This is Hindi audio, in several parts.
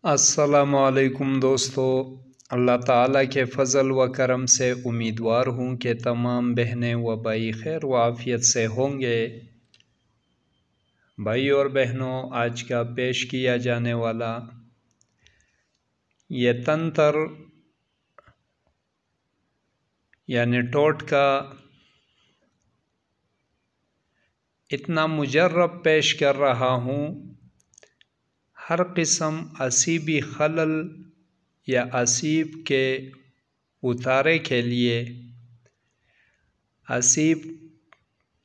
अस्सलामुअलैकुम दोस्तों, अल्लाह ताला के फ़ज़ल व करम से उम्मीदवार हूँ कि तमाम बहनें व भाई खैर व आफ़ियत से होंगे। भाई और बहनों, आज का पेश किया जाने वाला ये तंत्र यानी टोटका इतना मुजर्रब पेश कर रहा हूँ। हर किस्म असीबी खलल या असीब के उतारे के लिए, असीब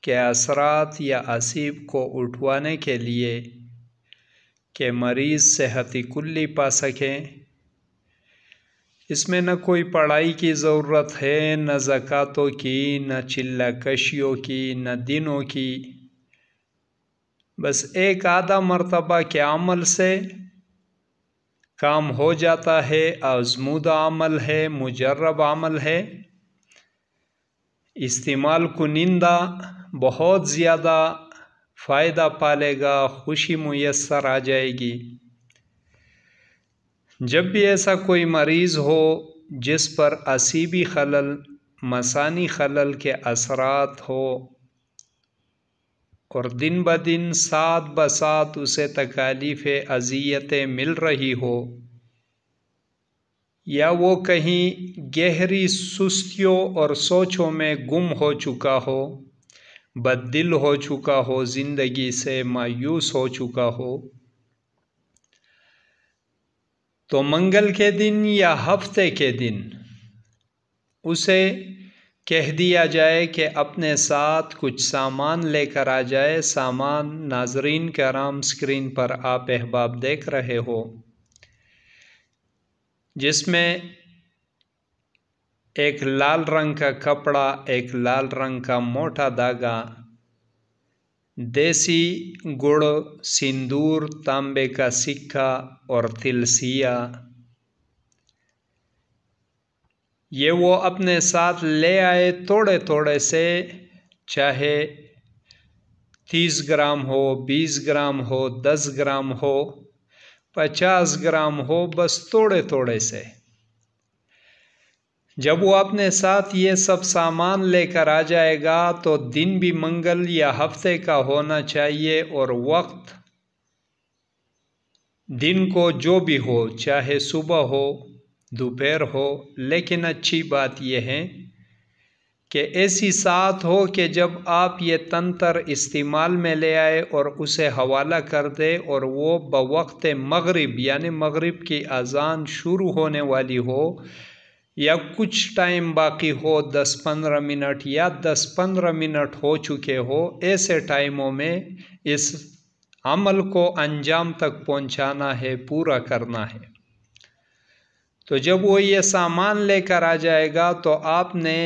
के असरात या असीब को उठवाने के लिए कि मरीज़ सेहत कुल्ली पा सकें। इसमें न कोई पढ़ाई की ज़रूरत है, न ज़कातों की, न चिल्ला कशियों की, न दिनों की। बस एक आधा मर्तबा के अमल से काम हो जाता है। आज़मूदा अमल है, मुजर्रब अमल है। इस्तेमाल कुनिंदा बहुत ज़्यादा फ़ायदा पालेगा, खुशी मुयस्सर आ जाएगी। जब भी ऐसा कोई मरीज़ हो जिस पर असीबी खलल, मसानी खलल के असरात हो और दिन ब दिन साथ ब साथ उसे तकालीफ़ अज़ियतें मिल रही हो, या वो कहीं गहरी सुस्तियों और सोचों में गुम हो चुका हो, बद्दिल हो चुका हो, ज़िंदगी से मायूस हो चुका हो, तो मंगल के दिन या हफ्ते के दिन उसे कह दिया जाए कि अपने साथ कुछ सामान लेकर आ जाए। सामान नाजरीन कराम स्क्रीन पर आप अहबाब देख रहे हो, जिसमें एक लाल रंग का कपड़ा, एक लाल रंग का मोटा धागा, देसी गुड़, सिंदूर, तांबे का सिक्का और तिलसिया, ये वो अपने साथ ले आए। थोड़े थोड़े से, चाहे 30 ग्राम हो, 20 ग्राम हो, 10 ग्राम हो, 50 ग्राम हो, बस थोड़े थोड़े से। जब वो अपने साथ ये सब सामान लेकर आ जाएगा तो दिन भी मंगल या हफ्ते का होना चाहिए और वक्त दिन को जो भी हो, चाहे सुबह हो, दोपहर हो। लेकिन अच्छी बात यह है कि ऐसी साथ हो कि जब आप ये तंत्र इस्तेमाल में ले आए और उसे हवाला कर दे और वो बवक्त मगरिब यानी मगरिब की अज़ान शुरू होने वाली हो या कुछ टाइम बाकी हो, 10-15 मिनट या 10-15 मिनट हो चुके हो, ऐसे टाइमों में इस अमल को अंजाम तक पहुंचाना है, पूरा करना है। तो जब वो ये सामान लेकर आ जाएगा तो आपने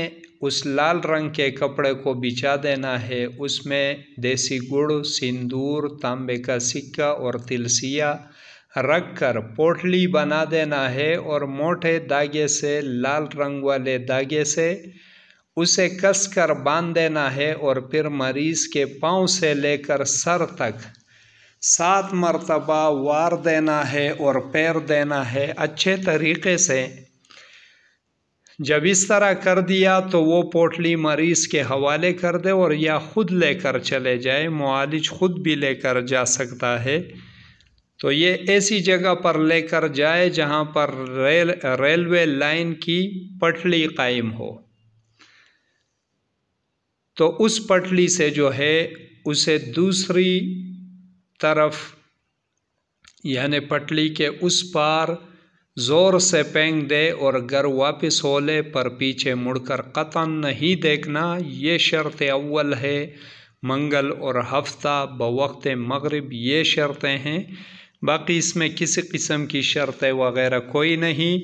उस लाल रंग के कपड़े को बिछा देना है। उसमें देसी गुड़, सिंदूर, तांबे का सिक्का और तिलसिया रख कर पोटली बना देना है और मोटे धागे से, लाल रंग वाले धागे से उसे कस कर बांध देना है और फिर मरीज़ के पाँव से लेकर सर तक 7 मरतबा वार देना है और पैर देना है अच्छे तरीके से। जब इस तरह कर दिया तो वो पोटली मरीज़ के हवाले कर दे और या खुद लेकर चले जाए, मुआलिज खुद भी लेकर जा सकता है। तो ये ऐसी जगह पर लेकर जाए जहाँ पर रेलवे लाइन की पटली कायम हो, तो उस पटली से जो है उसे दूसरी तरफ यानी पटली के उस पार ज़ोर से फेंक दे और घर वापस हो ले, पर पीछे मुड़कर कतन नहीं देखना। ये शर्त अव्वल है। मंगल और हफ्ता बवक्त मगरिब ये शर्तें हैं। बाकी इसमें किसी किस्म की शर्तें वगैरह कोई नहीं।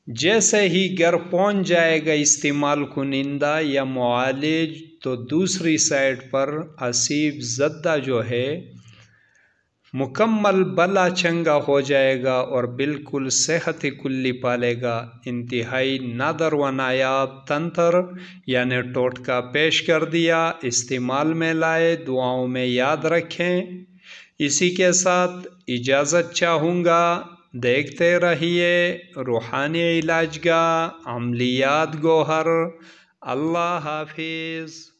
जैसे ही घर पहुंच जाएगा इस्तेमाल कुनिंदा या मुआलिज, तो दूसरी साइड पर असीब ज़द्दा जो है मुकम्मल बला चंगा हो जाएगा और बिल्कुल सेहत कुल्ली पालेगा। इंतहाई नादर व नायाब तंत्र यानी टोटका पेश कर दिया, इस्तेमाल में लाए, दुआओं में याद रखें। इसी के साथ इजाज़त चाहूँगा। देखते रहिए रूहानी इलाज गाह, अमलियात गौहर। अल्लाह हाफिज़।